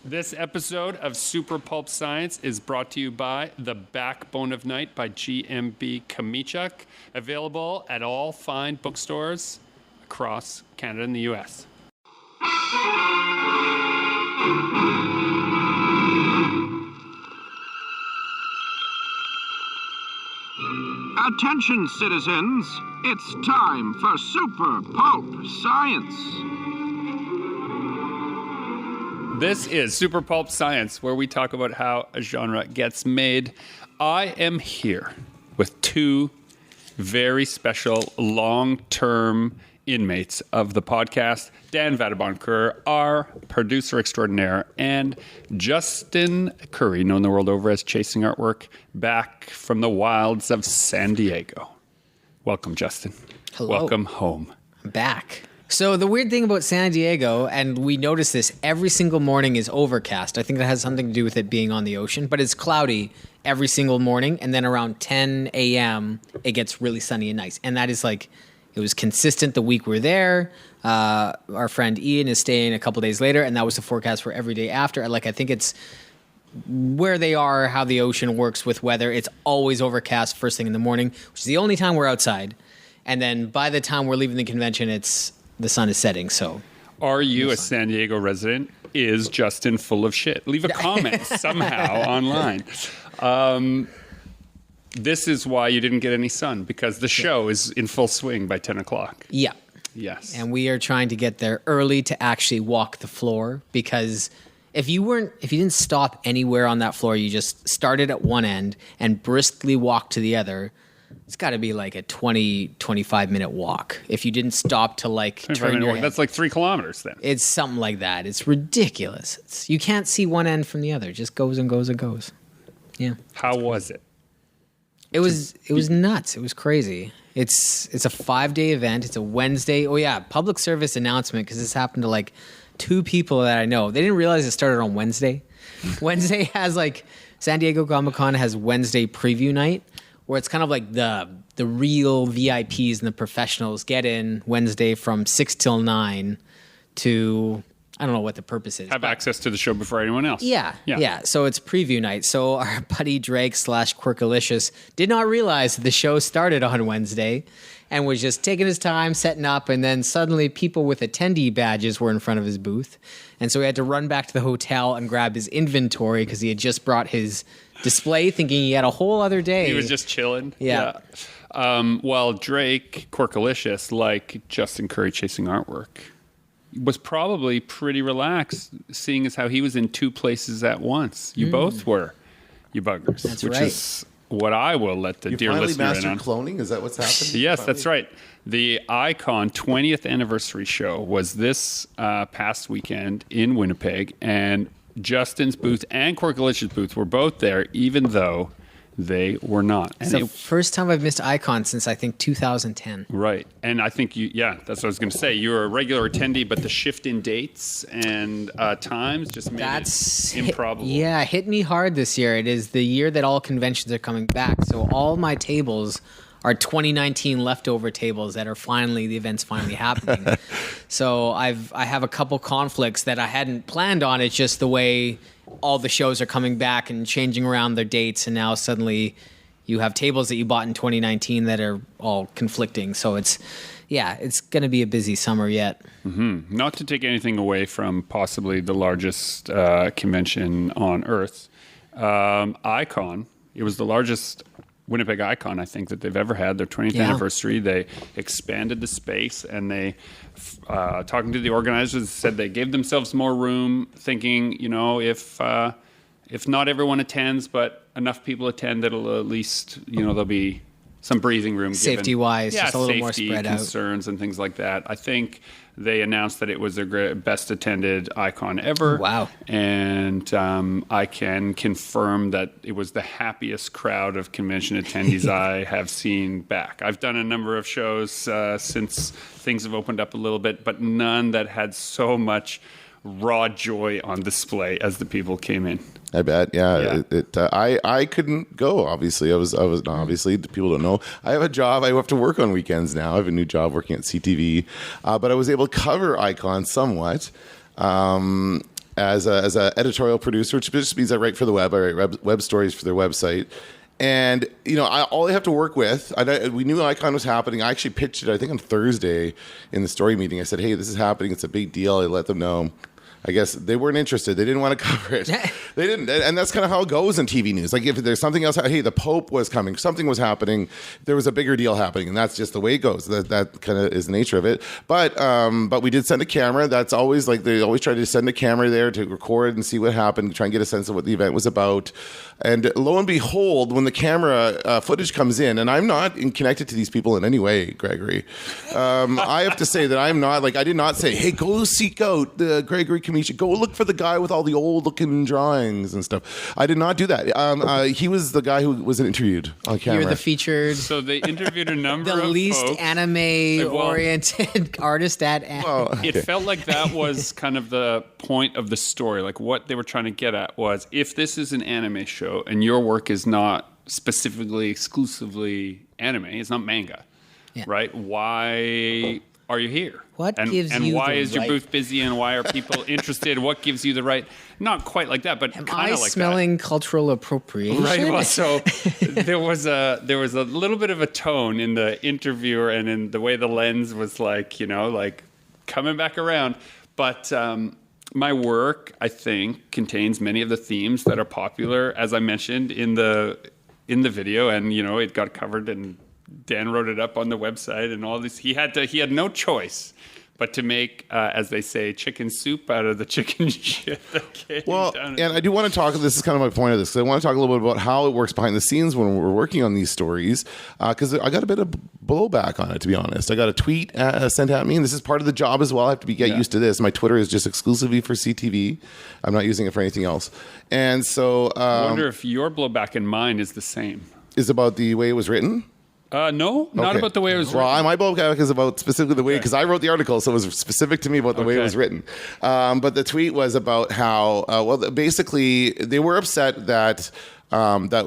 This episode of Super Pulp Science is brought to you by The Backbone of Night by GMB Kamichuk, available at all fine bookstores across Canada and the U.S. Attention, citizens. It's time for Super Pulp Science. This is Super Pulp Science, where we talk about how a genre gets made. I am here with two very special long-term inmates of the podcast, Dan Vadeboncoeur, our producer extraordinaire, and Justin Curry, known the world over as Chasing Artwork, back from the wilds of San Diego. Welcome, Justin. Hello. Welcome home. I'm back. So the weird thing about San Diego, and we notice this every single morning, is overcast. I think that has something to do with it being on the ocean, but it's cloudy every single morning, and then around 10 a.m. it gets really sunny and nice. And that is like, it was consistent the week we were there. Our friend Ian is staying a couple days later, and that was the forecast for every day after. Like, I think it's where they are, how the ocean works with weather. It's always overcast first thing in the morning, which is the only time we're outside. And then by the time we're leaving the convention, the sun is setting. So, are you a San Diego resident? Is Justin full of shit? Leave a comment somehow online. This is why you didn't get any sun, because the show is in full swing by 10 o'clock. Yeah. Yes. And we are trying to get there early to actually walk the floor, because if you didn't stop anywhere on that floor, you just started at one end and briskly walked to the other, it's got to be like a 25 minute walk. If you didn't stop to like turn your head. That's like 3 kilometers then. It's something like that. It's ridiculous. You can't see one end from the other. It just goes and goes and goes. Yeah. How was it? It was nuts. It was crazy. It's a 5-day event. It's a Wednesday. Oh yeah, public service announcement, because this happened to like 2 people that I know. They didn't realize it started on Wednesday. Wednesday has like San Diego Comic-Con has Wednesday preview night, where it's kind of like the real VIPs and the professionals get in Wednesday from 6 till 9 to, I don't know what the purpose is. Have access to the show before anyone else. Yeah. So it's preview night. So our buddy Drake / Quirkalicious did not realize that the show started on Wednesday and was just taking his time setting up, and then suddenly people with attendee badges were in front of his booth. And so he had to run back to the hotel and grab his inventory, because he had just brought his display thinking he had a whole other day. He was just chilling. Yeah. Well, Drake, Quirkalicious, like Justin Curry Chasing Artwork, was probably pretty relaxed, seeing as how he was in 2 places at once. You both were, you buggers. That's which right. is what I will let the dear finally listener in mastered on. cloning? Is that what's happened? Yes, that's right. The Ai-Kon 20th anniversary show was this past weekend in Winnipeg, and Justin's booth and Quirkalicious' booth were both there, even though they were not. It's the first time I've missed Ai-Kon since, I think, 2010. Right. And I think that's what I was going to say. You were a regular attendee, but the shift in dates and times just made it improbable. Hit me hard this year. It is the year that all conventions are coming back. So all my tables are 2019 leftover tables that are the event's finally happening. So I have a couple conflicts that I hadn't planned on. It's just the way all the shows are coming back and changing around their dates, and now suddenly you have tables that you bought in 2019 that are all conflicting. So it's going to be a busy summer yet. Mm-hmm. Not to take anything away from possibly the largest convention on Earth, Ai-Kon. It was the largest Winnipeg Ai-Kon, I think, that they've ever had. Their 20th anniversary. They expanded the space, and they, talking to the organizers, said they gave themselves more room, thinking, if not everyone attends, but enough people attend, that'll at least, there'll be some breathing room. Safety-wise, just a little more spread out. Concerns and things like that. I think they announced that it was their best attended Ai-Kon ever. Wow. And I can confirm that it was the happiest crowd of convention attendees I have seen back. I've done a number of shows since things have opened up a little bit, but none that had so much raw joy on display as the people came in. I bet. Yeah. I couldn't go. Obviously, I was obviously, people don't know, I have a job. I have to work on weekends now. I have a new job working at CTV, but I was able to cover Ai-Kon somewhat. as a editorial producer, which just means I write for the web. I write web stories for their website. And, all I have to work with, we knew Ai-Kon was happening. I actually pitched it, I think, on Thursday in the story meeting. I said, hey, this is happening. It's a big deal. I let them know. I guess they weren't interested. They didn't want to cover it. They didn't. And that's kind of how it goes in TV news. Like if there's something else, hey, the Pope was coming, something was happening, there was a bigger deal happening. And that's just the way it goes. That kind of is the nature of it. But we did send a camera. That's always like, they always try to send a camera there to record and see what happened, try and get a sense of what the event was about. And lo and behold, when the camera footage comes in, and I'm not connected to these people in any way, Gregory. I have to say that I'm not, I did not say, hey, go seek out the Gregory Kamishi, go look for the guy with all the old looking drawings and stuff. I did not do that. He was the guy who was interviewed on camera. You're the featured. So they interviewed a number of the least folks. anime-oriented artist at anime. Well, okay. It felt like that was kind of the point of the story. Like what they were trying to get at was, if this is an anime show and your work is not specifically, exclusively anime, it's not manga, right? Why are you here? What gives and you why the is your right- booth busy, and why are people interested? What gives you the right? Not quite like that, but Am kind I of like smelling cultural appropriation? that. Right. Well, so there was a little bit of a tone in the interviewer and in the way the lens was like coming back around. But my work, I think, contains many of the themes that are popular, as I mentioned in the video, and it got covered, and Dan wrote it up on the website, and all this. He had no choice but to make, as they say, chicken soup out of the chicken shit that came down. And I do want to talk, this is kind of my point of this, because I want to talk a little bit about how it works behind the scenes when we're working on these stories, because I got a bit of blowback on it, to be honest. I got a tweet sent at me, and this is part of the job as well. I have to get used to this. My Twitter is just exclusively for CTV. I'm not using it for anything else. And so... I wonder if your blowback and mine is the same. Is about the way it was written? No, not about the way it was written. Well, my blowback is about specifically the way, because I wrote the article, so it was specific to me about the way it was written. But the tweet was about how, basically, they were upset that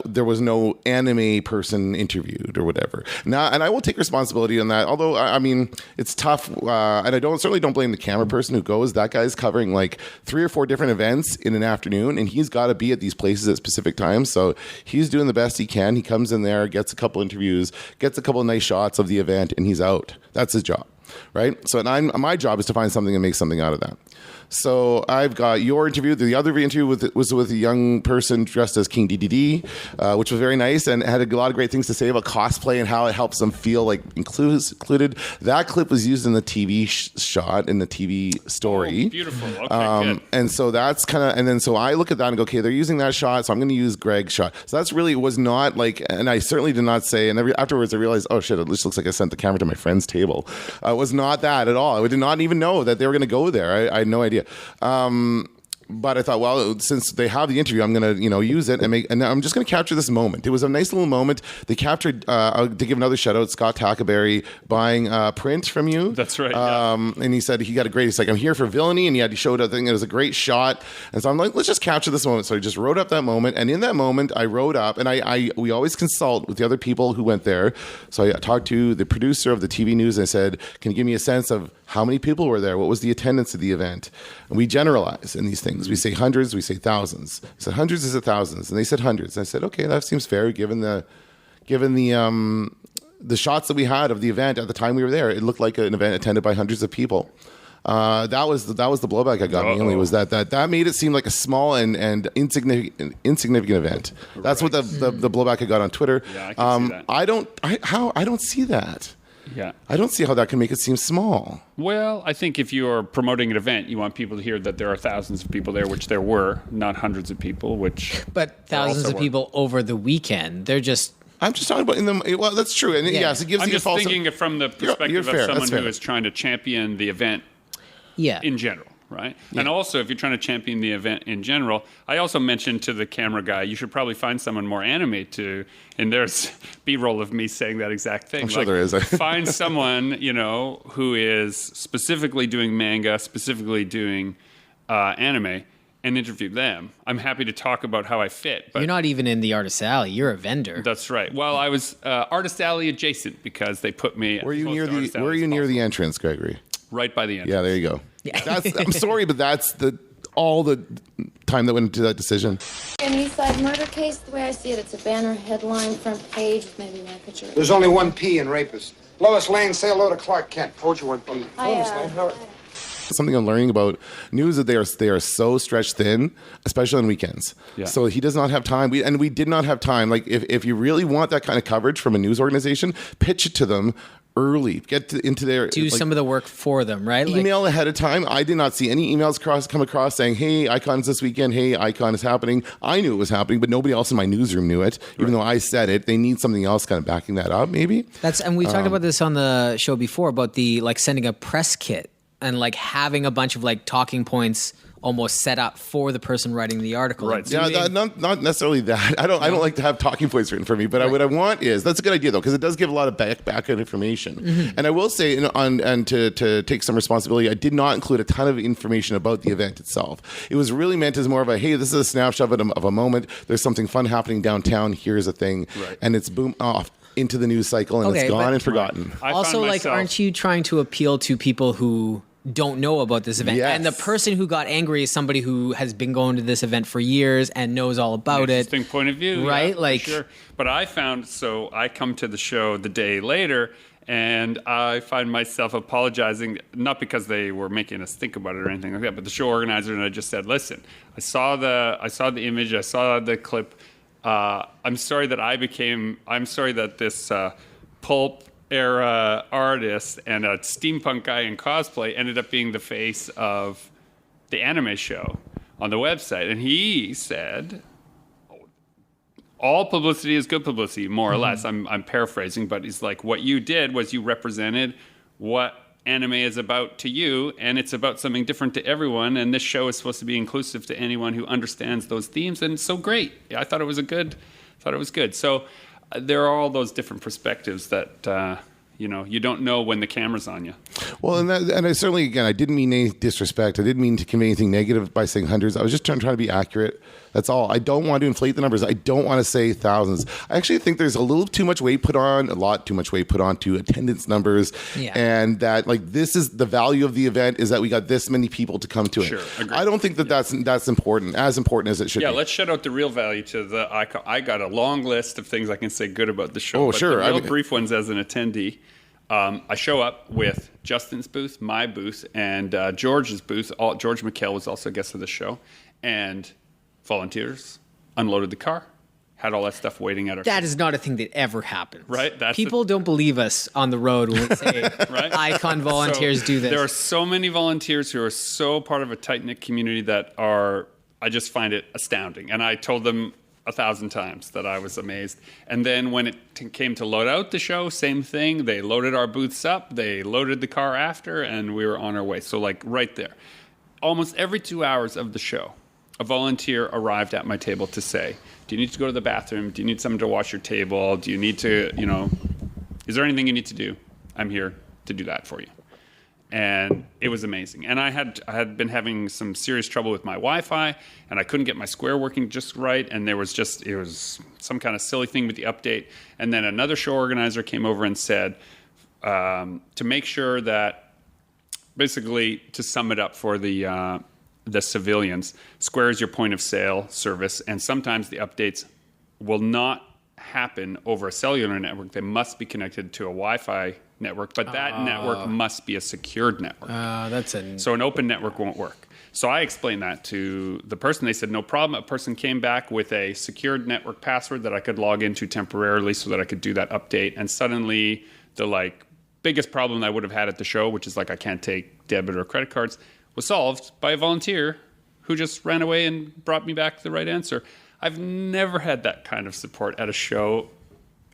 there was no anime person interviewed or whatever. Now, and I will take responsibility on that. Although, I mean, it's tough, and I certainly don't blame the camera person who goes. That guy's covering 3 or 4 different events in an afternoon, and he's got to be at these places at specific times. So he's doing the best he can. He comes in there, gets a couple interviews, gets a couple of nice shots of the event, and he's out. That's his job, right? So my job is to find something and make something out of that. So I've got your interview. The other interview was with a young person dressed as King DDD, which was very nice and had a lot of great things to say about cosplay and how it helps them feel included. That clip was used in the TV shot, in the TV story. Oh, beautiful. Okay, good. And so that's kind of, and then so I look at that and go, okay, they're using that shot, so I'm going to use Greg's shot. So that's really, it was not and I certainly did not say, and afterwards I realized, oh shit, it just looks like I sent the camera to my friend's table. It was not that at all. I did not even know that they were going to go there. I had no idea. But I thought, well, since they have the interview, I'm going to, use it and I'm just going to capture this moment. It was a nice little moment. They captured, to give another shout out, Scott Tackaberry buying print from you. That's right. And he said he got a great, he's like, I'm here for villainy. And he showed a thing. It was a great shot. And so I'm like, let's just capture this moment. So I just wrote up that moment. And in that moment, I wrote up, and we always consult with the other people who went there. So I talked to the producer of the TV news and I said, can you give me a sense of how many people were there? What was the attendance of the event? And we generalize in these things. We say hundreds, we say thousands. I said hundreds, is it thousands? And they said hundreds. And I said, okay, that seems fair given the shots that we had of the event at the time we were there. It looked like an event attended by hundreds of people. That was the blowback I got mainly, was that made it seem like a small and insignificant event. That's what the blowback I got on Twitter. Yeah, I can see that. I don't see that. Yeah. I don't see how that can make it seem small. Well, I think if you're promoting an event, you want people to hear that there are thousands of people there, which there were, not hundreds of people, But thousands of people over the weekend. They're just... I'm just talking about in them. Well, that's true. And yes, it gives I'm you a just false... thinking it from the perspective fair. of someone That's fair. who is trying to champion the event in general. Right? Yeah. And also, if you're trying to champion the event in general, I also mentioned to the camera guy, you should probably find someone more anime to, and there's B-roll of me saying that exact thing. I'm sure there is. Find someone, who is specifically doing manga, specifically doing anime, and interview them. I'm happy to talk about how I fit. But you're not even in the Artist Alley. You're a vendor. That's right. Well, I was Artist Alley adjacent because they put me... Were you near the entrance, Gregory? Right by the entrance. Yeah, there you go. I'm sorry, but that's the all the time that went into that decision. An East Side murder case, the way I see it, it's a banner headline, front page, with maybe one picture. There's only one P in rapist. Lois Lane, say hello to Clark Kent. Told you one P. Lois Lane, how are... Something I'm learning about news that they are so stretched thin, especially on weekends. Yeah. So he does not have time. We did not have time. Like if you really want that kind of coverage from a news organization, pitch it to them early. Into their Do some of the work for them, right? Email ahead of time. I did not see any emails come across saying, "Hey, Ai-Kon's this weekend. Hey, Ai-Kon is happening." I knew it was happening, but nobody else in my newsroom knew it. Even though I said it, they need something else kind of backing that up. Maybe And we talked about this on the show before about the sending a press kit and having a bunch of talking points almost set up for the person writing the article. Right. Yeah, not necessarily that. I don't like to have talking points written for me, but what I want is, that's a good idea though, because it does give a lot of background information. Mm-hmm. And I will say, to take some responsibility, I did not include a ton of information about the event itself. It was really meant as more of a, hey, this is a snapshot of a moment. There's something fun happening downtown. Here's a thing, right. And it's boom off into the news cycle, and it's gone and forgotten. Also, aren't you trying to appeal to people who don't know about this event? Yes. And the person who got angry is somebody who has been going to this event for years and knows all about it. Interesting point of view, right? Yeah, sure. But I found, so I come to the show the day later, and I find myself apologizing, not because they were making us think about it or anything like that, but the show organizer, and I just said, listen, I saw the image, I saw the clip. I'm sorry that this pulp era artist and a steampunk guy in cosplay ended up being the face of the anime show on the website. And he said, all publicity is good publicity, more or less. I'm paraphrasing, but he's like, what you did was you represented what anime is about to you, and it's about something different to everyone, and this show is supposed to be inclusive to anyone who understands those themes, and it's so great. I thought it was good. So there are all those different perspectives that you don't know when the camera's on you. Well, and I certainly, again, I didn't mean any disrespect. I didn't mean to convey anything negative by saying hundreds. I was just trying to be accurate. That's all. I don't want to inflate the numbers. I don't want to say thousands. I actually think there's a lot too much weight put on to attendance numbers. Yeah. And that, this is the value of the event, is that we got this many people to come to it. Sure, agreed. I don't think that's important, as important as it should be. Yeah, let's shout out the real value to the Ai-Kon. I got a long list of things I can say good about the show. Oh, but sure. The real brief ones as an attendee. I show up with Justin's booth, my booth, and George's booth. George McHale was also a guest of the show. And volunteers unloaded the car, had all that stuff waiting at our That is not a thing that ever happens. Right? People don't believe us on the road when we say right? Ai-Kon volunteers do this. There are so many volunteers who are so part of a tight-knit community that I just find it astounding. And I told them 1,000 times that I was amazed. And then when it came to load out the show, same thing. They loaded our booths up. They loaded the car after, and we were on our way. So right there. Almost every 2 hours of the show, a volunteer arrived at my table to say, do you need to go to the bathroom? Do you need someone to wash your table? Do you need to, is there anything you need to do? I'm here to do that for you. And it was amazing. And I had been having some serious trouble with my Wi-Fi, and I couldn't get my Square working just right. And it was some kind of silly thing with the update. And then another show organizer came over and said, to make sure that, basically, to sum it up for the civilians, Square is your point of sale service, and sometimes the updates will not happen over a cellular network. They must be connected to a Wi-Fi network, but that network must be a secured network. So an open network won't work. So I explained that to the person. They said, no problem. A person came back with a secured network password that I could log into temporarily so that I could do that update. And suddenly the biggest problem I would have had at the show, which is I can't take debit or credit cards, was solved by a volunteer who just ran away and brought me back the right answer. I've never had that kind of support at a show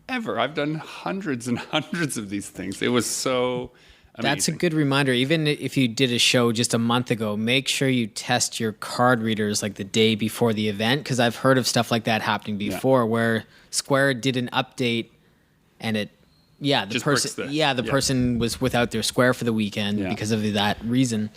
ever. I've done hundreds and hundreds of these things. It was so amazing. That's a good reminder. Even if you did a show just a month ago, make sure you test your card readers the day before the event, because I've heard of stuff like that happening before, where Square did an update and the person was without their Square for the weekend because of that reason.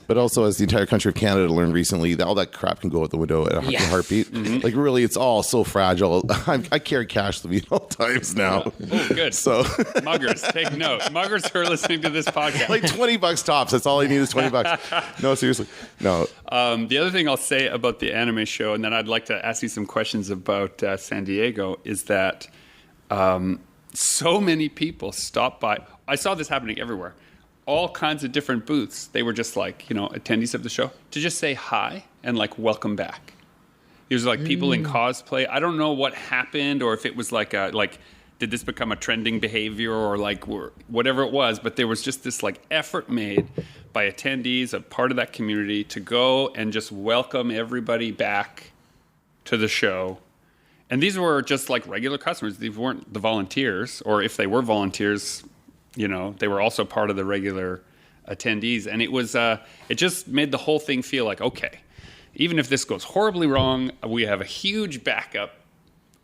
But also, as the entire country of Canada learned recently, all that crap can go out the window at a Yeah. heartbeat. Like, really, it's all so fragile. I carry cash with me at all times now. Oh, good. So, Muggers, take note. Muggers who are listening to this podcast. like $20 tops. That's all I need is $20. No, seriously. No. The other thing I'll say about the anime show, and then I'd like to ask you some questions about San Diego, is that so many people stop by. I saw this happening everywhere. All kinds of different booths. They were just like, attendees of the show to just say hi and like welcome back. There's like people in cosplay. I don't know what happened or if it was like did this become a trending behavior or like whatever it was, but there was just this like effort made by attendees, a part of that community, to go and just welcome everybody back to the show. And these were just like regular customers. These weren't the volunteers, or if they were volunteers, they were also part of the regular attendees. And it was, it just made the whole thing feel like, okay, even if this goes horribly wrong, we have a huge backup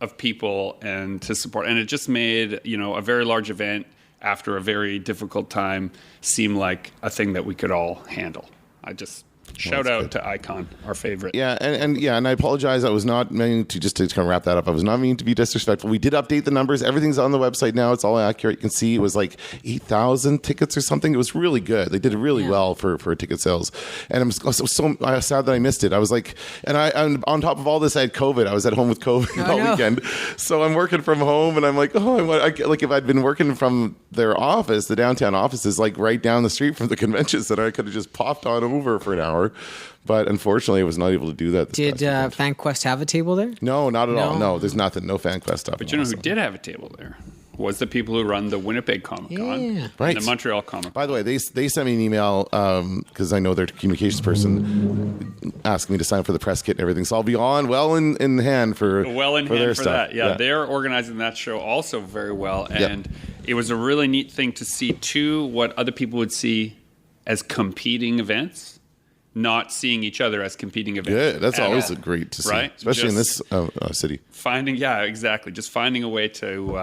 of people and to support. And it just made, a very large event after a very difficult time seem like a thing that we could all handle. I just shout out to Ai-Kon, our favorite. Yeah, and I apologize. I was not meaning to, just to kind of wrap that up, I was not meaning to be disrespectful. We did update the numbers. Everything's on the website now. It's all accurate. You can see it was like 8,000 tickets or something. It was really good. They did really well for ticket sales. And I'm so sad that I missed it. I was like, and on top of all this, I had COVID. I was at home with COVID all weekend. So I'm working from home, and I'm like, like if I'd been working from their office, the downtown office is like right down the street from the convention center, I could have just popped on over for an hour. But unfortunately, I was not able to do that. Did FanQuest have a table there? No, not at all. No, there's nothing. No FanQuest stuff. But you know who did have a table there? Was the people who run the Winnipeg Comic Con right. and the Montreal Comic Con. By the way, they sent me an email because I know their communications person asking me to sign for the press kit and everything. So I'll be well in hand for their stuff. That. Yeah, they're organizing that show also very well, and it was a really neat thing to see too what other people would see as competing events. Not seeing each other as competing events. Yeah, that's always great to see, right? Especially in this city. Just finding a way to,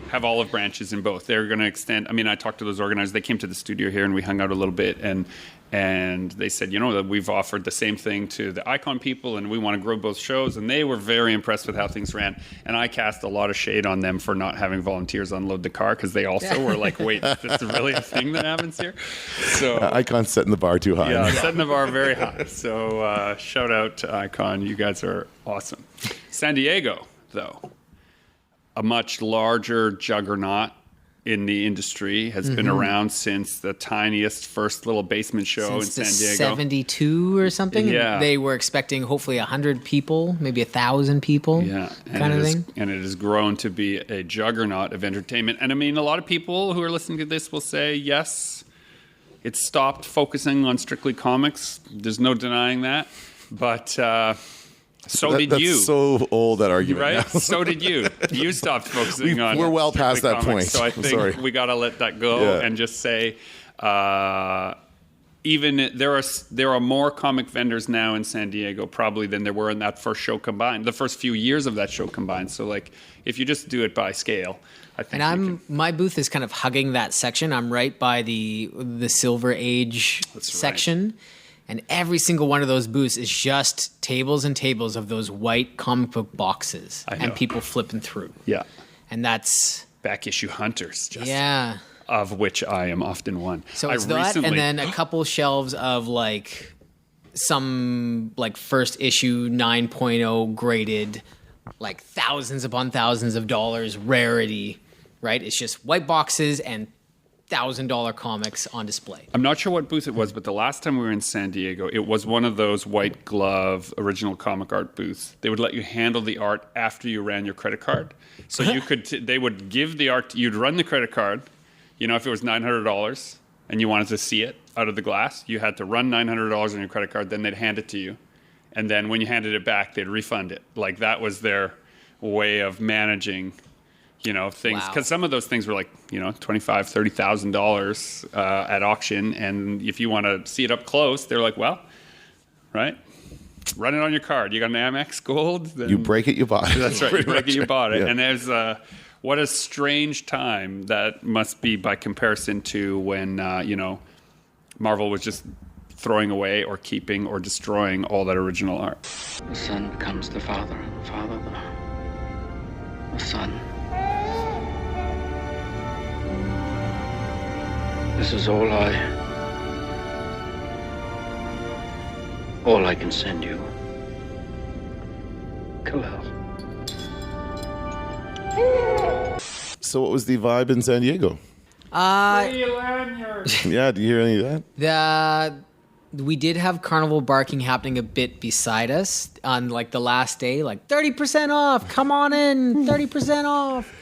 have olive branches in both. They're going to extend. I mean, I talked to those organizers. They came to the studio here and we hung out a little bit, and they said, that we've offered the same thing to the Ai-Kon people, and we want to grow both shows. And they were very impressed with how things ran. And I cast a lot of shade on them for not having volunteers unload the car because they also were like, "Wait, this is really a thing that happens here." So Ai-Kon's setting the bar too high. Yeah, setting the bar very high. So shout out to Ai-Kon. You guys are awesome. San Diego, though, a much larger juggernaut in the industry, has been around since the tiniest first little basement show since in San Diego. 72 or something. Yeah. And they were expecting hopefully 100 people, maybe 1,000 people. Yeah, kind of thing. And it has grown to be a juggernaut of entertainment. And I mean, a lot of people who are listening to this will say, yes, it stopped focusing on strictly comics. There's no denying that. But did you. That's so old, that argument. Right? Now. So did you. You stopped focusing on We're well past that comics. point. So I think we got to let that go and just say, even there are more comic vendors now in San Diego probably than there were in that first show combined, the first few years of that show combined. So like, if you just do it by scale, I think. And my booth is kind of hugging that section. I'm right by the Silver Age section. Right. And every single one of those booths is just tables and tables of those white comic book boxes and people flipping through. Yeah. And that's back issue hunters. Yeah. Of which I am often one. So it's that, and then a couple shelves of like some like first issue 9.0 graded, like thousands upon thousands of dollars rarity, right? It's just white boxes and $1,000 comics on display. I'm not sure what booth it was, but the last time we were in San Diego, it was one of those white glove original comic art booths. They would let you handle the art after you ran your credit card. So you could, they would give the art, you'd run the credit card. If it was $900 and you wanted to see it out of the glass, you had to run $900 on your credit card, then they'd hand it to you. And then when you handed it back, they'd refund it. Like that was their way of managing things, because some of those things were like, $25,000, $30,000 at auction. And if you want to see it up close, they're like, well, right, run it on your card. You got an Amex Gold. Then you break it, you buy it. That's right. You break it, you bought it. Yeah. And there's what a strange time that must be by comparison to when, Marvel was just throwing away or keeping or destroying all that original art. The Son becomes the Father, and the Father the Son. This is all I can send you. Kal-El. So what was the vibe in San Diego? Yeah, do you hear any of that? We did have carnival barking happening a bit beside us on like the last day, like 30% off, come on in, 30% off.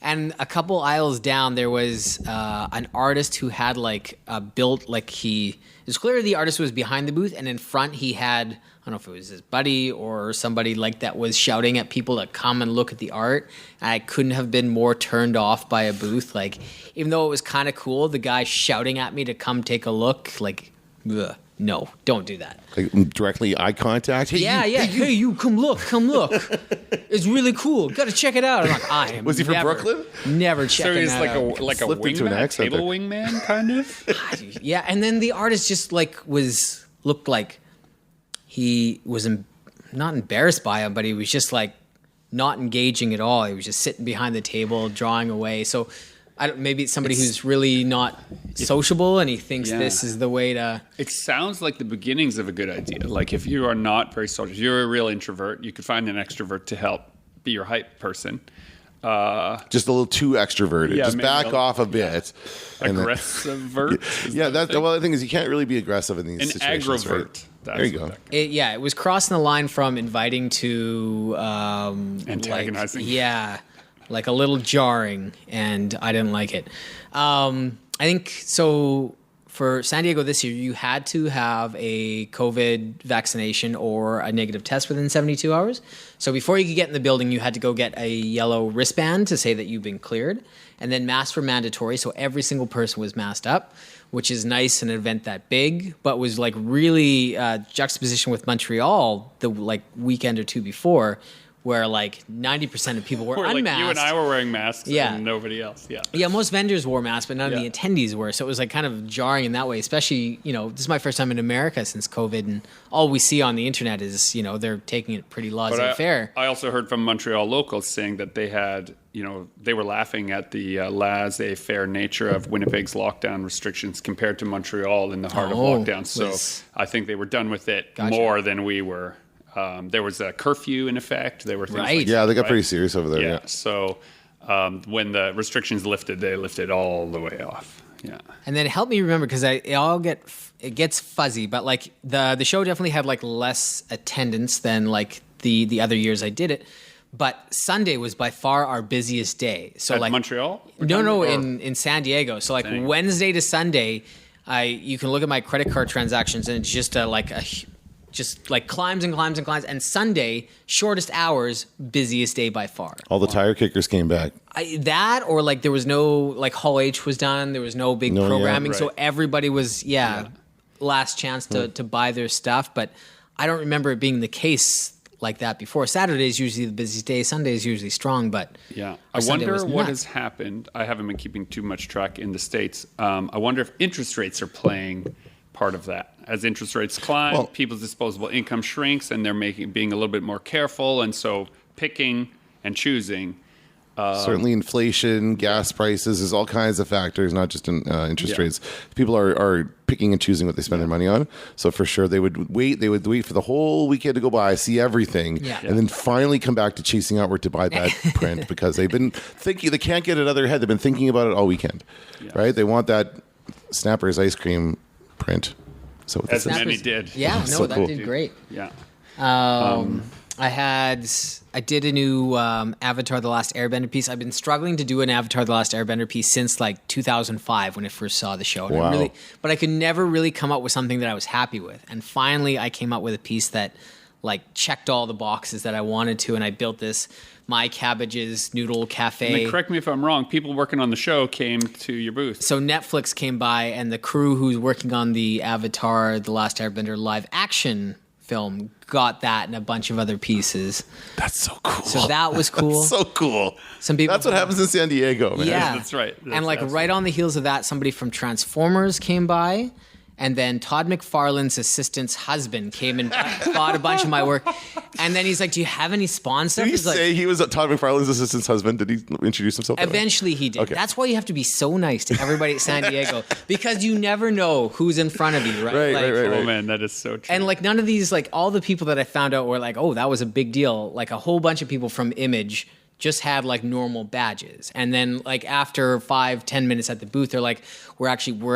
And a couple aisles down, there was an artist who had like built like it was clear the artist was behind the booth, and in front he had, I don't know if it was his buddy or somebody like that was shouting at people to come and look at the art. And I couldn't have been more turned off by a booth. Like, even though it was kind of cool, the guy shouting at me to come take a look, like, ugh. No, don't do that. Like directly eye contact? Hey, Hey, you, come look. It's really cool. Got to check it out. I'm like, I am. Was he from Brooklyn? Never checking So he's that out. like a Slipped into an wingman, accent table there. wingman, kind of. Yeah, and then the artist just like looked like he was not embarrassed by him, but he was just like not engaging at all. He was just sitting behind the table, drawing away. So maybe it's somebody who's really not sociable, and he thinks this is the way to. It sounds like the beginnings of a good idea. Like if you are not very social, if you're a real introvert, you could find an extrovert to help be your hype person. Just a little too extroverted. Yeah, just maybe back off a bit. And then- Aggressive. Yeah, well, the thing is, you can't really be aggressive in these An situations. agrovert. Right? That's There you what go. that- It was crossing the line from inviting to Antagonizing. Like a little jarring, and I didn't like it. I think so. For San Diego this year, you had to have a COVID vaccination or a negative test within 72 hours. So before you could get in the building, you had to go get a yellow wristband to say that you've been cleared. And then masks were mandatory, so every single person was masked up, which is nice in an event that big, but was like really juxtaposition with Montreal the like weekend or two before, where like 90% of people were Where, unmasked. like you and I were wearing masks Yeah. and nobody else. Yeah. Yeah, most vendors wore masks, but none of Yeah. the attendees were. So it was like kind of jarring in that way, especially, this is my first time in America since COVID, and all we see on the internet is, they're taking it pretty laissez-faire. I also heard from Montreal locals saying that they had, they were laughing at the laissez-faire nature of Winnipeg's lockdown restrictions compared to Montreal in the heart of lockdown. So I think they were done with it more than we were. There was a curfew in effect. There were things Right. like Yeah, that, they got right? pretty serious over there. Yeah. So when the restrictions lifted, they lifted all the way off. Yeah. And then help me remember, because it gets fuzzy, but like the show definitely had like less attendance than like the other years I did it. But Sunday was by far our busiest day. So At like Montreal? No, in San Diego. So like Wednesday to Sunday, you can look at my credit card transactions, and it's just just like climbs and climbs and climbs. And Sunday, shortest hours, busiest day by far. All the tire kickers came back. That, or like there was no, like Hall H was done. There was no big programming. right. So everybody was, last chance to buy their stuff. But I don't remember it being the case like that before. Saturday is usually the busiest day. Sunday is usually strong, but Yeah. I Sunday was wonder what nuts. has happened. I haven't been keeping too much track in the States. I wonder if interest rates are playing part of that. As interest rates climb, people's disposable income shrinks, and they're being a little bit more careful, and so picking and choosing. Certainly inflation, gas prices, there's all kinds of factors, not just in interest rates. People are picking and choosing what they spend their money on. So for sure, they would wait for the whole weekend to go by, see everything, and then finally come back to chasing outward to buy that print, because they've been thinking, they can't get it out of their head. They've been thinking about it all weekend, right? They want that Snappers ice cream print. So with As the- many did. Yeah, no, So that cool. did great. Yeah. I did a new Avatar: The Last Airbender piece. I've been struggling to do an Avatar: The Last Airbender piece since like 2005 when I first saw the show. And Wow. but I could never really come up with something that I was happy with. And finally, I came up with a piece that like checked all the boxes that I wanted to, and I built this My Cabbage's Noodle Cafe. And correct me if I'm wrong. People working on the show came to your booth. So Netflix came by, and the crew who's working on the Avatar: The Last Airbender live action film got that and a bunch of other pieces. That's so cool. So that was cool. So cool. Some people. That's what happens in San Diego, man. Yeah, That's right. And like right on the heels of that, somebody from Transformers came by, And then Todd McFarlane's assistant's husband came and bought a bunch of my work. And then he's like, do you have any Spawn stuff? Did he He's like, say he was Todd McFarlane's assistant's husband? Did he introduce himself? that way? eventually he did. Okay. That's why you have to be so nice to everybody at San Diego, because you never know who's in front of you, right? Right. Oh man, that is so true. And like none of these, like all the people that I found out were like, oh, that was a big deal. Like a whole bunch of people from Image just had like normal badges. And then like after 5-10 minutes at the booth, they're like, we're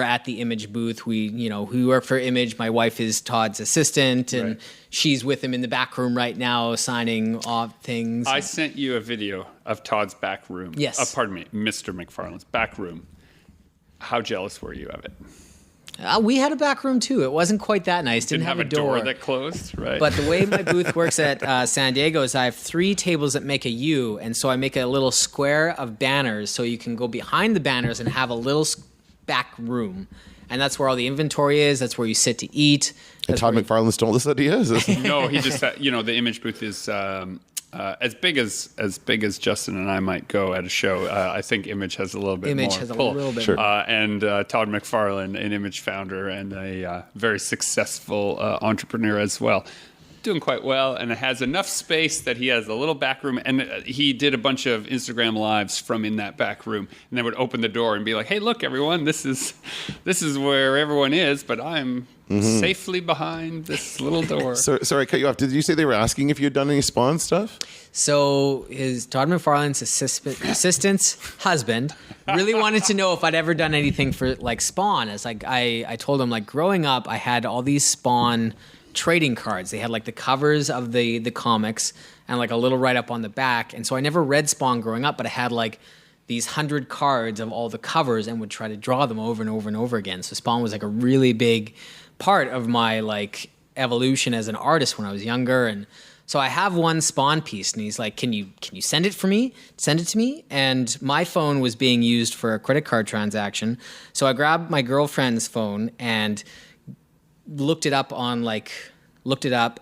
at the Image booth. We work for Image. My wife is Todd's assistant and she's with him in the back room right now signing off things. I sent you a video of Todd's back room. Yes. Pardon me, Mr. McFarlane's back room. How jealous were you of it? We had a back room too. It wasn't quite that nice. Didn't have a door that closed, right? But the way my booth works at San Diego is I have 3 tables that make a U, and so I make a little square of banners so you can go behind the banners and have a little back room. And that's where all the inventory is. That's where you sit to eat. And Todd McFarlane stole this idea? Is this- No, he just the Image booth is as big as Justin and I might go at a show. I think Image has a little bit Image more has a pull. little bit Sure. more. And Todd McFarlane, an Image founder and a very successful entrepreneur as well. Doing quite well, and it has enough space that he has a little back room, and he did a bunch of Instagram lives from in that back room, and then would open the door and be like, "Hey, look, everyone, this is where everyone is, but I'm safely behind this little door." Sorry, I cut you off. Did you say they were asking if you had done any Spawn stuff? So his Todd McFarlane's assistant's husband really wanted to know if I'd ever done anything for like Spawn. It's like I told him like growing up, I had all these Spawn trading cards. They had like the covers of the comics and like a little write up on the back. And so I never read Spawn growing up, but I had like these 100 cards of all the covers and would try to draw them over and over and over again. So Spawn was like a really big part of my like evolution as an artist when I was younger. And so I have one Spawn piece and he's like, can you send it for me? Send it to me. And my phone was being used for a credit card transaction. So I grabbed my girlfriend's phone and looked it up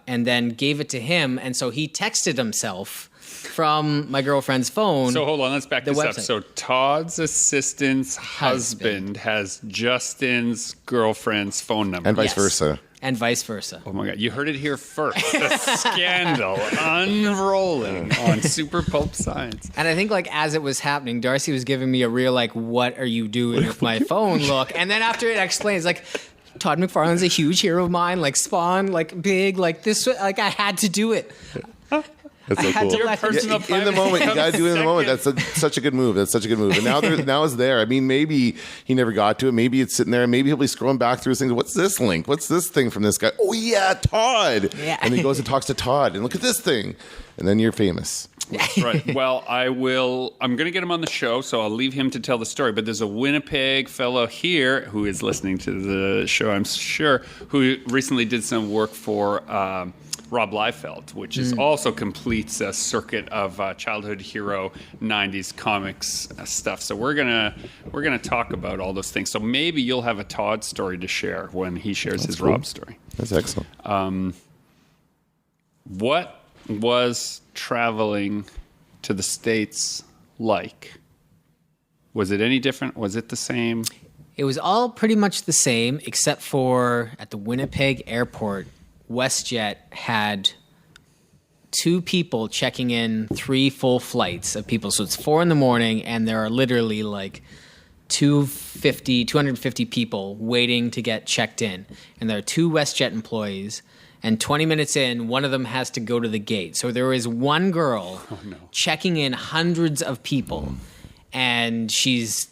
and then gave it to him. And so he texted himself from my girlfriend's phone. So hold on, let's back this up. website. So Todd's assistant's husband has Justin's girlfriend's phone number. And vice Yes. versa. And vice versa. Oh my God, you heard it here first. The scandal unrolling on Super Pulp Science. And I think like as it was happening, Darcy was giving me a real like, what are you doing with my phone look? And then after it explains like, Todd McFarlane's a huge hero of mine, like Spawn, like big, like this, like I had to do it. That's so I had cool. to let him personal In the moment, you gotta do it in the moment. That's such a good move. That's such a good move. And now it's there. I mean, maybe he never got to it. Maybe it's sitting there. Maybe he'll be scrolling back through his things. What's this link? What's this thing from this guy? Oh yeah, Todd. Yeah. And he goes and talks to Todd. And look at this thing. And then you're famous. Right. Well, I'm going to get him on the show, so I'll leave him to tell the story. But there's a Winnipeg fellow here who is listening to the show, I'm sure, who recently did some work for Rob Liefeld, which is also completes a circuit of childhood hero 90s comics stuff. So we're gonna talk about all those things. So maybe you'll have a Todd story to share when he shares his cool. Rob story. That's excellent. What was traveling to the States like? Was it any different? Was it the same? It was all pretty much the same, except for at the Winnipeg airport, WestJet had 2 people checking in 3 full flights of people. So it's 4 a.m, and there are literally like 250 people waiting to get checked in. And there are 2 WestJet employees. And 20 minutes in, one of them has to go to the gate. So there is one girl checking in hundreds of people. And she's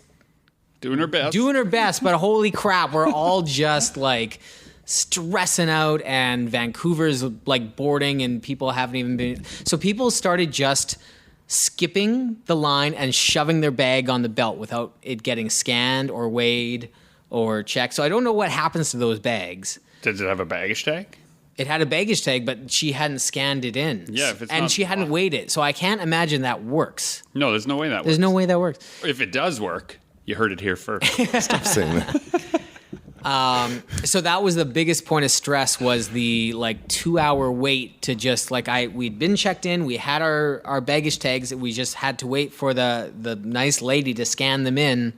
Doing her best. doing her best, but holy crap, we're all just like stressing out, and Vancouver's like boarding and people haven't even been. So people started just skipping the line and shoving their bag on the belt without it getting scanned or weighed or checked. So I don't know what happens to those bags. Did it have a baggage tag? It had a baggage tag, but she hadn't scanned it in. Yeah, if it's and not- she hadn't weighed it. So I can't imagine that works. No, there's no way that works. There's no way that works. If it does work, you heard it here first. Stop saying that. So that was the biggest point of stress, was the like 2-hour wait to just like we'd been checked in, we had our baggage tags, we just had to wait for the nice lady to scan them in,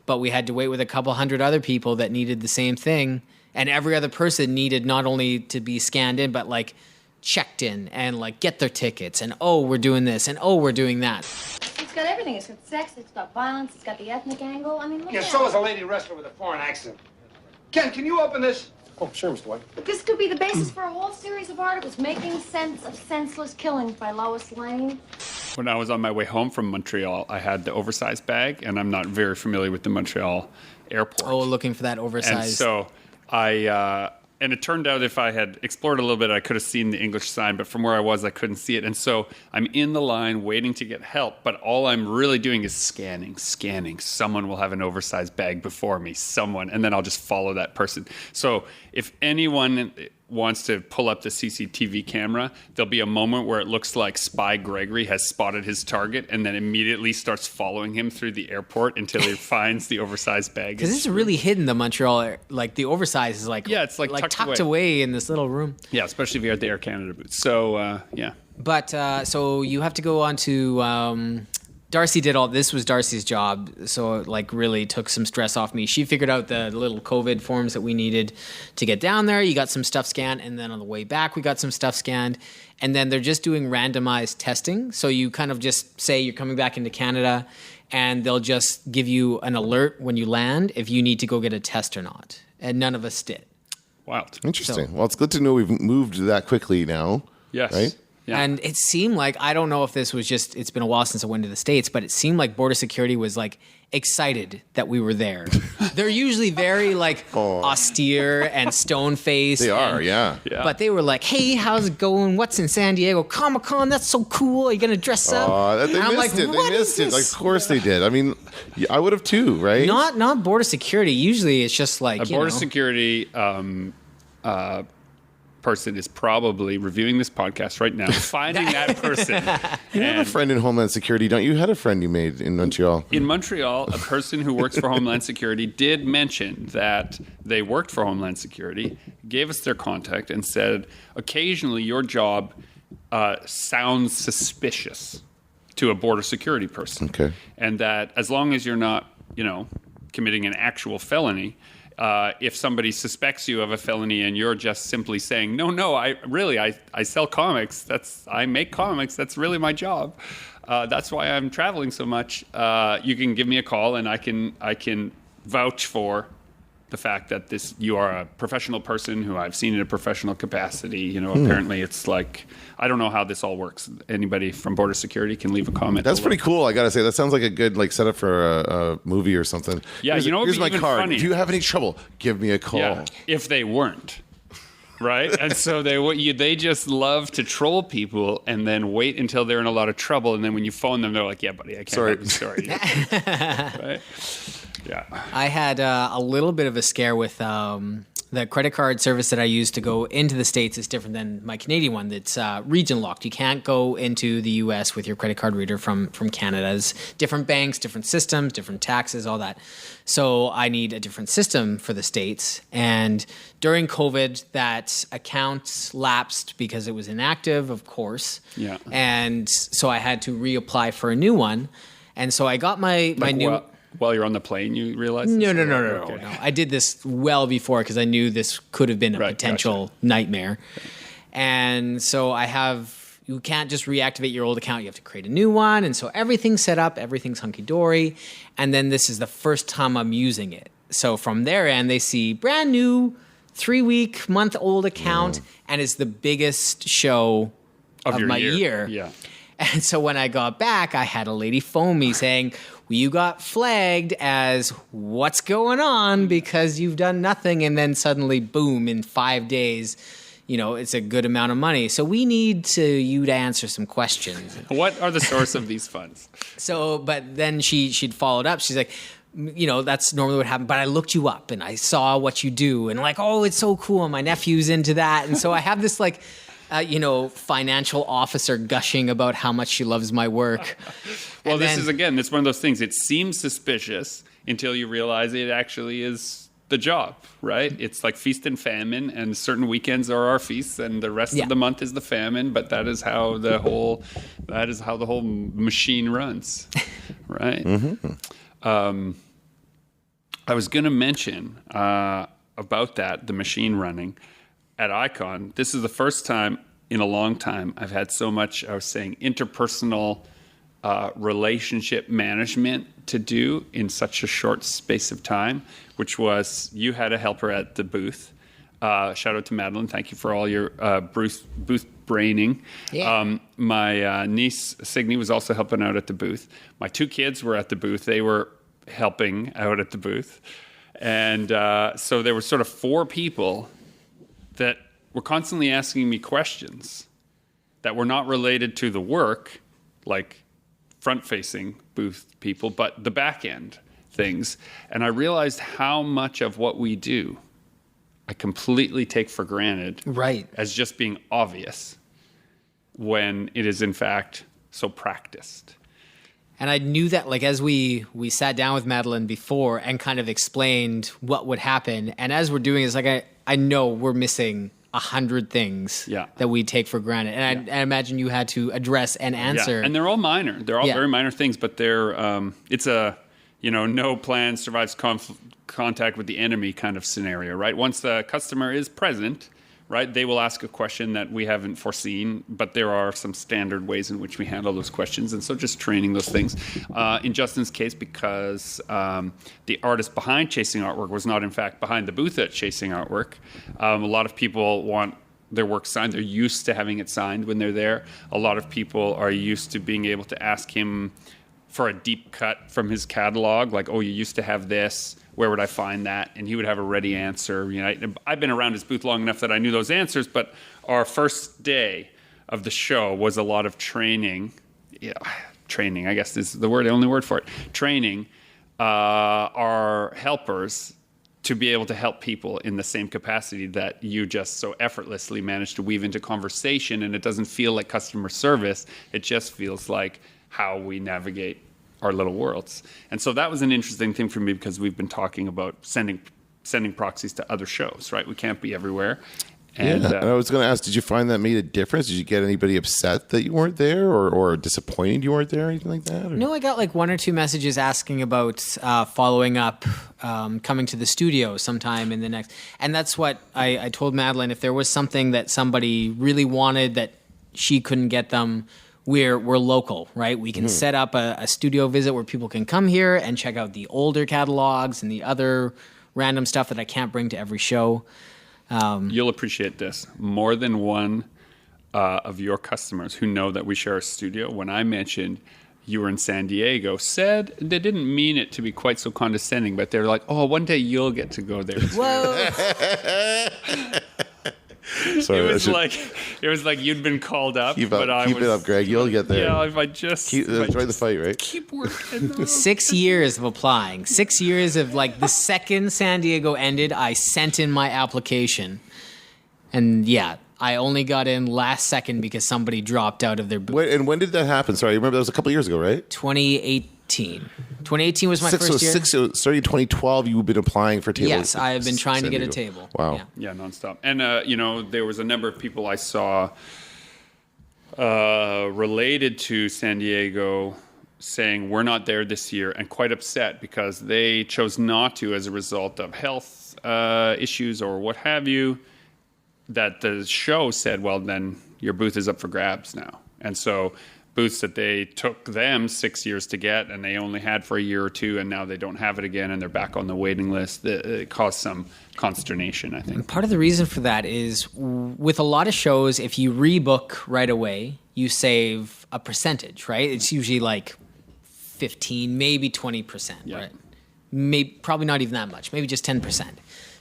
but we had to wait with a couple hundred other people that needed the same thing. And every other person needed not only to be scanned in, but like checked in and like get their tickets and we're doing this and we're doing that. It's got everything. It's got sex, it's got violence, it's got the ethnic angle. I mean, look Yeah, at so it. is a lady wrestler with a foreign accent. Ken, can you open this? Oh, sure, Mr. White. This could be the basis for a whole series of articles, Making Sense of Senseless Killings by Lois Lane. When I was on my way home from Montreal, I had the oversized bag, and I'm not very familiar with the Montreal airport. Oh, looking for that oversized. And so and it turned out if I had explored a little bit, I could have seen the English sign, but from where I was, I couldn't see it. And so I'm in the line waiting to get help, but all I'm really doing is scanning. Someone will have an oversized bag before me, and then I'll just follow that person. So if anyone wants to pull up the CCTV camera, there'll be a moment where it looks like Spy Gregory has spotted his target and then immediately starts following him through the airport until he finds the oversized bag. Because it's really hidden, the Montreal, like the oversized is like, it's like tucked away in this little room. Yeah, especially if you're at the Air Canada booth. So, yeah. But so you have to go on to Darcy did all this was Darcy's job, so it like really took some stress off me. She figured out the little COVID forms that we needed to get down there. You got some stuff scanned, and then on the way back we got some stuff scanned, and then they're just doing randomized testing. So you kind of just say you're coming back into Canada, and they'll just give you an alert when you land if you need to go get a test or not. And none of us did. Wild. Interesting. Well, it's good to know we've moved that quickly now. Yes. Right? Yeah. And it seemed like, I don't know if this was just, it's been a while since I went to the States, but it seemed like Border Security was like excited that we were there. They're usually very like austere and stone-faced. They are, yeah. But they were like, hey, how's it going? What's in San Diego? Comic-Con, that's so cool. Are you going to dress up? They And I'm missed like, it. They what missed is it. Like, this? of course they did. I mean, I would have too, right? Not Border Security. Usually it's just like, A border security person is probably reviewing this podcast right now, finding that person. You have a friend in Homeland Security, don't you? You had a friend you made in Montreal. In Montreal, a person who works for Homeland Security did mention that they worked for Homeland Security, gave us their contact, and said, occasionally your job sounds suspicious to a border security person. Okay. And that as long as you're not, committing an actual felony, if somebody suspects you of a felony and you're just simply saying, no, I sell comics. I make comics. That's really my job. That's why I'm traveling so much. You can give me a call and I can vouch for the fact that you are a professional person who I've seen in a professional capacity. Apparently it's like, I don't know how this all works. Anybody from Border Security can leave a comment. That's pretty cool. I got to say, that sounds like a good setup for a movie or something. Yeah, here's my even card. funny. If you have any trouble, give me a call. Yeah, if they weren't. Right? And so they just love to troll people and then wait until they're in a lot of trouble. And then when you phone them, they're like, yeah, buddy, I can't help you. Sorry. Right? Yeah. I had a little bit of a scare with the credit card service that I use to go into the States is different than my Canadian one. That's region locked. You can't go into the U.S. with your credit card reader from Canada's different banks, different systems, different taxes, all that. So I need a different system for the States. And during COVID, that account lapsed because it was inactive, of course. Yeah. And so I had to reapply for a new one. And so I got my new... While you're on the plane, you realize? No. Okay. I did this well before because I knew this could have been a potential nightmare. And so you can't just reactivate your old account. You have to create a new one. And so everything's set up. Everything's hunky-dory. And then this is the first time I'm using it. So from their end, they see brand new 3-week, month-old account. And it's the biggest show of my year. Yeah. And so when I got back, I had a lady phone me saying, well, you got flagged as what's going on because you've done nothing. And then suddenly, boom, in 5 days, it's a good amount of money. So we need you to answer some questions. What are the source of these funds? So, but then she'd followed up. She's like, that's normally what happened. But I looked you up and I saw what you do. And like, oh, it's so cool. And my nephew's into that. And so I have this like... financial officer gushing about how much she loves my work. Well, it's one of those things. It seems suspicious until you realize it actually is the job, right? It's like feast and famine, and certain weekends are our feasts, and the rest of the month is the famine. But that is how the whole machine runs, right? I was going to mention. about that, the machine running at Ai-Kon. This is the first time in a long time I've had so much, I was saying, interpersonal relationship management to do in such a short space of time, which was you had a helper at the booth. Shout out to Madeline. Thank you for all your booth braining. Yeah. My niece, Signe, was also helping out at the booth. My 2 kids were at the booth. They were helping out at the booth. And so there were sort of 4 people that were constantly asking me questions that were not related to the work, like front-facing booth people, but the back-end things. And I realized how much of what we do I completely take for granted as just being obvious when it is in fact so practiced. And I knew that, like, as we sat down with Madeline before and kind of explained what would happen, and as we're doing this, like, I know we're missing 100 things that we take for granted. And I imagine you had to address and answer. Yeah. And they're all minor. They're all very minor things, but they're, it's a, no plan survives contact with the enemy kind of scenario, right? Once the customer is present, right, they will ask a question that we haven't foreseen, but there are some standard ways in which we handle those questions. And so just training those things. In Justin's case, because the artist behind Chasing Artwork was not, in fact, behind the booth at Chasing Artwork. A lot of people want their work signed. They're used to having it signed when they're there. A lot of people are used to being able to ask him for a deep cut from his catalog, like, oh, you used to have this. Where would I find that? And he would have a ready answer. I've been around his booth long enough that I knew those answers, but our first day of the show was a lot of training. Training, I guess is the only word for it. Training our helpers to be able to help people in the same capacity that you just so effortlessly managed to weave into conversation, and it doesn't feel like customer service. It just feels like how we navigate our little worlds. And so that was an interesting thing for me because we've been talking about sending proxies to other shows, right? We can't be everywhere. And, and I was going to ask, did you find that made a difference? Did you get anybody upset that you weren't there or disappointed you weren't there or anything like that? Or? No, I got like 1 or 2 messages asking about following up, coming to the studio sometime in the next. And that's what I told Madeline, if there was something that somebody really wanted that she couldn't get them, we're local, right? We can set up a studio visit where people can come here and check out the older catalogs and the other random stuff that I can't bring to every show. You'll appreciate this. More than one of your customers who know that we share a studio, when I mentioned you were in San Diego, said they didn't mean it to be quite so condescending, but they're like, oh, one day you'll get to go there. Whoa! Sorry, it was like you'd been called up. Keep it up, Greg. You'll get there. Yeah, if I just enjoy the fight, right? Keep working. 6 years of applying. 6 years of, like, the second San Diego ended, I sent in my application, and I only got in last second because somebody dropped out of their booth. And when did that happen? Sorry, I remember that was a couple years ago, right? 2018. 2018 was my first year. Starting in 2012, you've been applying for tables. Yes, I have been trying to get a table. Wow. Yeah, nonstop. And, there was a number of people I saw related to San Diego saying we're not there this year and quite upset because they chose not to as a result of health issues or what have you, that the show said, well, then your booth is up for grabs now. And so booths that they took them 6 years to get and they only had for a year or two and now they don't have it again and they're back on the waiting list, it caused some consternation, I think. Part of the reason for that is with a lot of shows, if you rebook right away, you save a percentage, right? It's usually like 15, maybe 20%, right? Maybe, probably not even that much, maybe just 10%.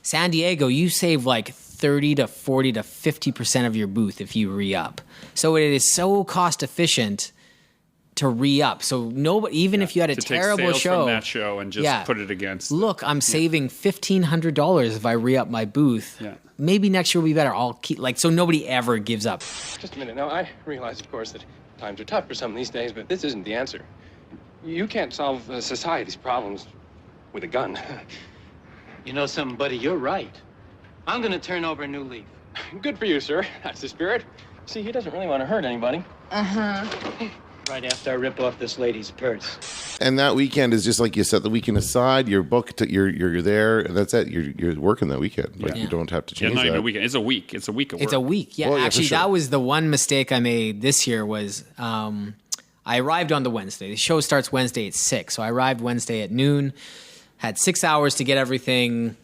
San Diego, you save like 30 to 40 to 50% of your booth if you re-up. So it is so cost efficient to re-up. So nobody, even if you had a terrible take sales show, from that show and just put it against. Look, I'm saving $1,500 if I re-up my booth. Yeah. Maybe next year will be better. I'll keep so nobody ever gives up. Just a minute. Now, I realize, of course, that times are tough for some these days, but this isn't the answer. You can't solve society's problems with a gun. You know something, buddy? You're right. I'm gonna turn over a new leaf. Good for you, sir. That's the spirit. See, he doesn't really want to hurt anybody. Right after I rip off this lady's purse. And that weekend is just like you set the weekend aside. You're booked. You're there, and that's it. You're working that weekend. Like you don't have to change not even that. a weekend. It's a week. It's a week of work. It's a week. Yeah, Well, yeah, for actually, sure. that was the one mistake I made this year was I arrived on the Wednesday. The show starts Wednesday at 6. So I arrived Wednesday at noon, had 6 hours to get everything,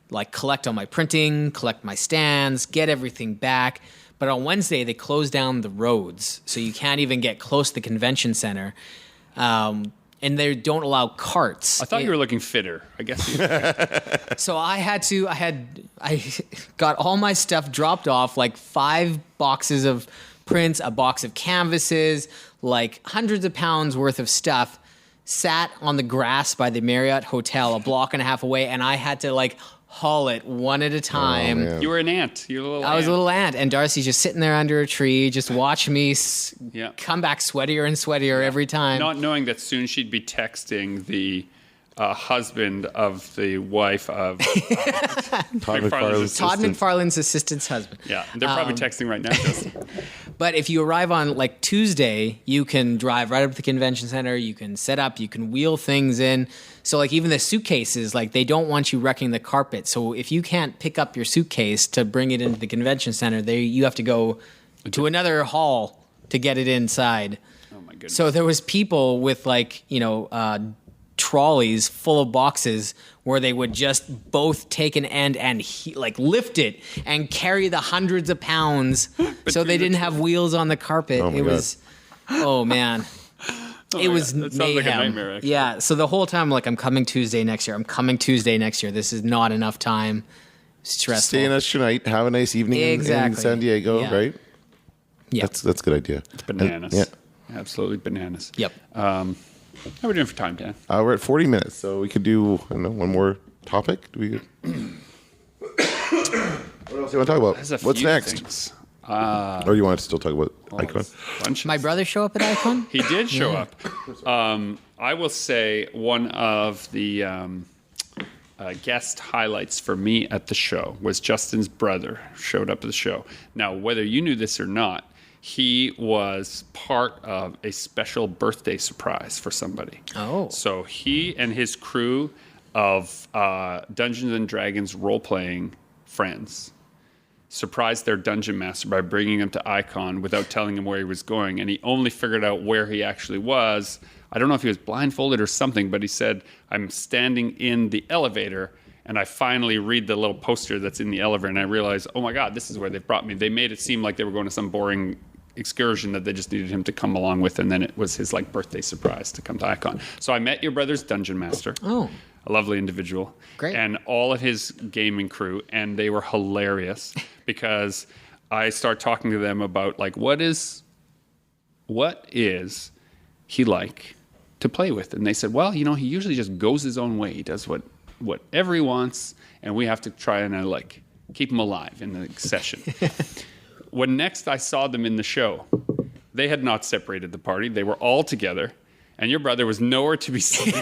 like collect all my printing, collect my stands, get everything back. But on Wednesday, they closed down the roads. So you can't even get close to the convention center. And they don't allow carts. I thought you were looking fitter. I guess. So I got all my stuff dropped off, like 5 boxes of prints, a box of canvases, like hundreds of pounds worth of stuff, sat on the grass by the Marriott Hotel a block and a half away, and I had to like haul it one at a time. man. You were an ant. You were a little. I was a little ant, and Darcy's just sitting there under a tree, just watch me come back sweatier and sweatier every time. Not knowing that soon she'd be texting the husband of the wife of Todd McFarlane's Todd assistant. McFarlane's assistant's husband. Yeah, they're probably texting right now. Justin. But if you arrive on like Tuesday, you can drive right up to the convention center. You can set up. You can wheel things in. So like even the suitcases, like they don't want you wrecking the carpet. So if you can't pick up your suitcase to bring it into the convention center, you have to go to another hall to get it inside. Oh my goodness. So there was people with like trolleys full of boxes where they would just both take an end and like lift it and carry the hundreds of pounds so they didn't have wheels on the carpet. Oh my it God. was, oh man. It was That sounds like a mayhem. nightmare, actually. Yeah. So the whole time, like, I'm coming Tuesday next year. I'm coming Tuesday next year. This is not enough time. Stressful. Stay in us tonight. Have a nice evening in Exactly. San Diego, Yeah. right? Yeah. That's a good idea. Bananas. Yeah. Absolutely bananas. Yep. How are we doing for time, Dan? We're at 40 minutes, so we could do one more topic. Do we? What else do you want to talk about? There's a What's few next? things. Or do you want to still talk about Ai-Kon? Bunches. My brother show up at Ai-Kon? He did show up. I will say one of the guest highlights for me at the show was Justin's brother showed up at the show. Now, whether you knew this or not, he was part of a special birthday surprise for somebody. Oh. So he and his crew of Dungeons and Dragons role-playing friends surprised their dungeon master by bringing him to Ai-Kon without telling him where he was going, and he only figured out where he actually was. I don't know if he was blindfolded or something, but he said, I'm standing in the elevator, and I finally read the little poster that's in the elevator, and I realize, oh my God, this is where they've brought me. They made it seem like they were going to some boring excursion that they just needed him to come along with, and then it was his like birthday surprise to come to Ai-Kon. So I met your brother's dungeon master. Oh. A lovely individual. Great. And all of his gaming crew, and they were hilarious because I start talking to them about like what is he like to play with? And they said, well, he usually just goes his own way. He does whatever he wants, and we have to try and like keep him alive in the session. When next I saw them in the show, they had not separated the party. They were all together, and your brother was nowhere to be seen.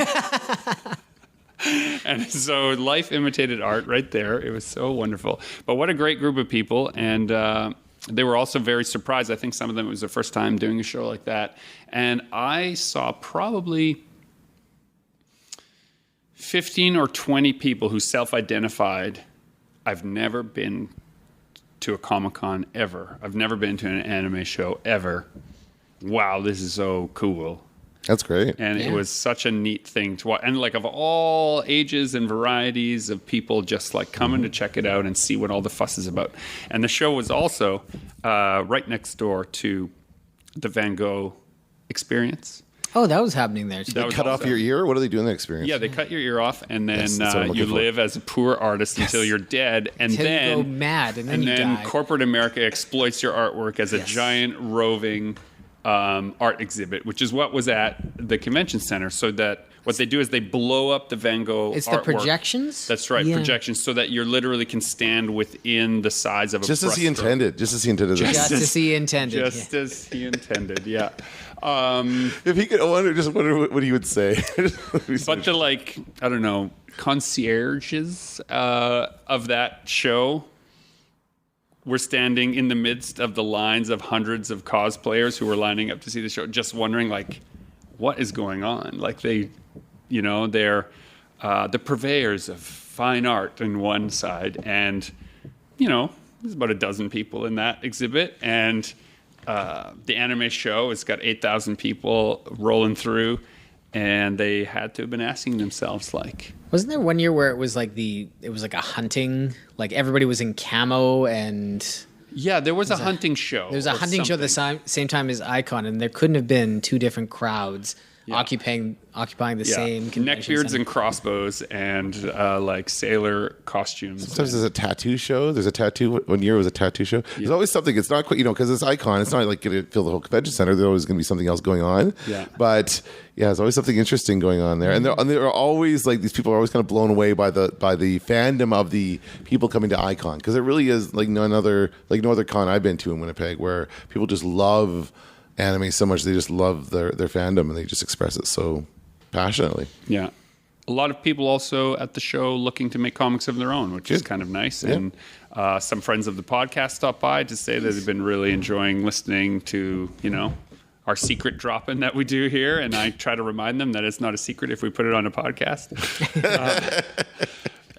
And so life imitated art right there. It was so wonderful. But what a great group of people. And they were also very surprised. I think some of them, it was their first time doing a show like that. And I saw probably 15 or 20 people who self-identified, I've never been to a Comic-Con ever. I've never been to an anime show ever. Wow, this is so cool. That's great. And it was such a neat thing to watch. And like of all ages and varieties of people just like coming to check it out and see what all the fuss is about. And the show was also right next door to the Van Gogh experience. Oh, that was happening there too. That was Cut off also- your ear? What do they do in the experience? Yeah, they cut your ear off, and then Yes, that's what I'm you looking for. live as a poor artist until you're dead, and Until then you go mad, and then you die. corporate America exploits your artwork as a giant roving art exhibit, which is what was at the convention center. So that what they do is they blow up the Van Gogh It's artwork. the projections? That's right, Yeah. projections, so that you literally can stand within the size of a Just as he brushstroke. intended. Just as he intended. Just as he intended. Just as he intended, yeah. If he could, I wonder what he would say. But the I don't know, concierges of that show were standing in the midst of the lines of hundreds of cosplayers who were lining up to see the show, just wondering what is going on? Like they're the purveyors of fine art in one side, and there's about a dozen people in that exhibit, and the anime show has got 8,000 people rolling through, and they had to have been asking themselves, like, wasn't there one year where it was like a hunting, like everybody was in camo and yeah, there was a hunting show. There was a hunting show at the same time as Ai-Kon, and there couldn't have been two different crowds occupying the same convention neckbeards center. and crossbows and like sailor costumes. Sometimes there's a tattoo show. There's a tattoo. One year was a tattoo show. There's always something. It's not quite, because it's Ai-Kon. It's not like going to fill the whole convention center. There's always going to be something else going on. Yeah. But yeah, there's always something interesting going on there. And they're always like, these people are always kind of blown away by the fandom of the people coming to Ai-Kon, because it really is like no other con I've been to in Winnipeg, where people just love anime so much. They just love their fandom, and they just express it so passionately. Yeah. A lot of people also at the show looking to make comics of their own, which is kind of nice. Yeah. And some friends of the podcast stopped by to say that they've been really enjoying listening to, our secret drop-in that we do here. And I try to remind them that it's not a secret if we put it on a podcast.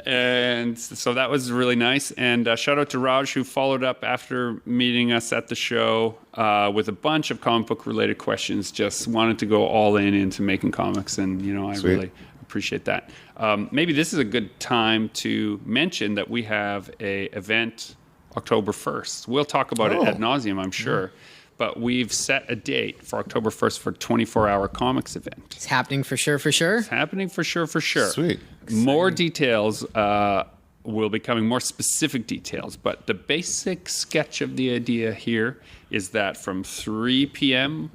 And so that was really nice. And shout out to Raj, who followed up after meeting us at the show with a bunch of comic book related questions. Just wanted to go all into making comics. And, I Sweet. really appreciate that. Maybe this is a good time to mention that we have a event October 1st. We'll talk about it ad nauseum, I'm sure. But we've set a date for October 1st for a 24-hour comics event. It's happening for sure. It's happening for sure. Sweet. More details will be coming, more specific details. But the basic sketch of the idea here is that from 3 p.m.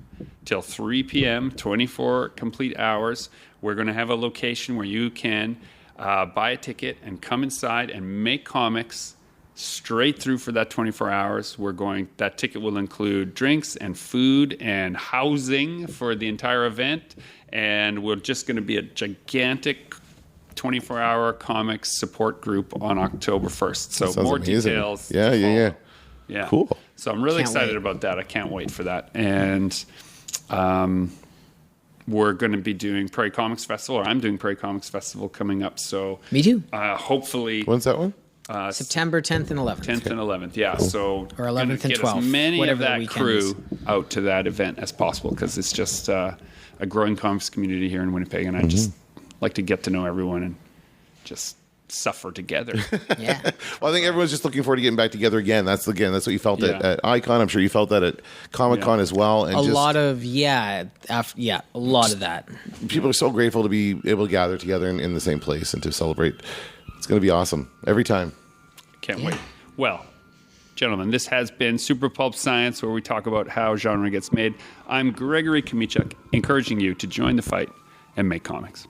till 3 p.m., 24 complete hours, we're going to have a location where you can buy a ticket and come inside and make comics straight through for that 24 hours. That ticket will include drinks and food and housing for the entire event. And we're just going to be a gigantic 24-hour comics support group on October 1st. So more amazing. details. Yeah. Cool. So I'm really Can't excited wait. about that. I can't wait for that. And we're going to be doing Prairie Comics Festival, or I'm doing Prairie Comics Festival coming up. So Me too. Hopefully When's that one? September 10th and 11th. 10th and 11th, yeah. So Or 11th gonna and get 12th, as many of whatever the that weekend crew is. out to that event as possible, because it's just a growing comics community here in Winnipeg, and I just like to get to know everyone and just suffer together. Yeah. Well, I think everyone's just looking forward to getting back together again. That's what you felt Yeah. at Ai-Kon. I'm sure you felt that at Comic-Con as well. And A lot of that. people are so grateful to be able to gather together in the same place and to celebrate. It's going to be awesome every time. Can't wait. Well, gentlemen, this has been Super Pulp Science, where we talk about how genre gets made. I'm Gregory Kamichuk, encouraging you to join the fight and make comics.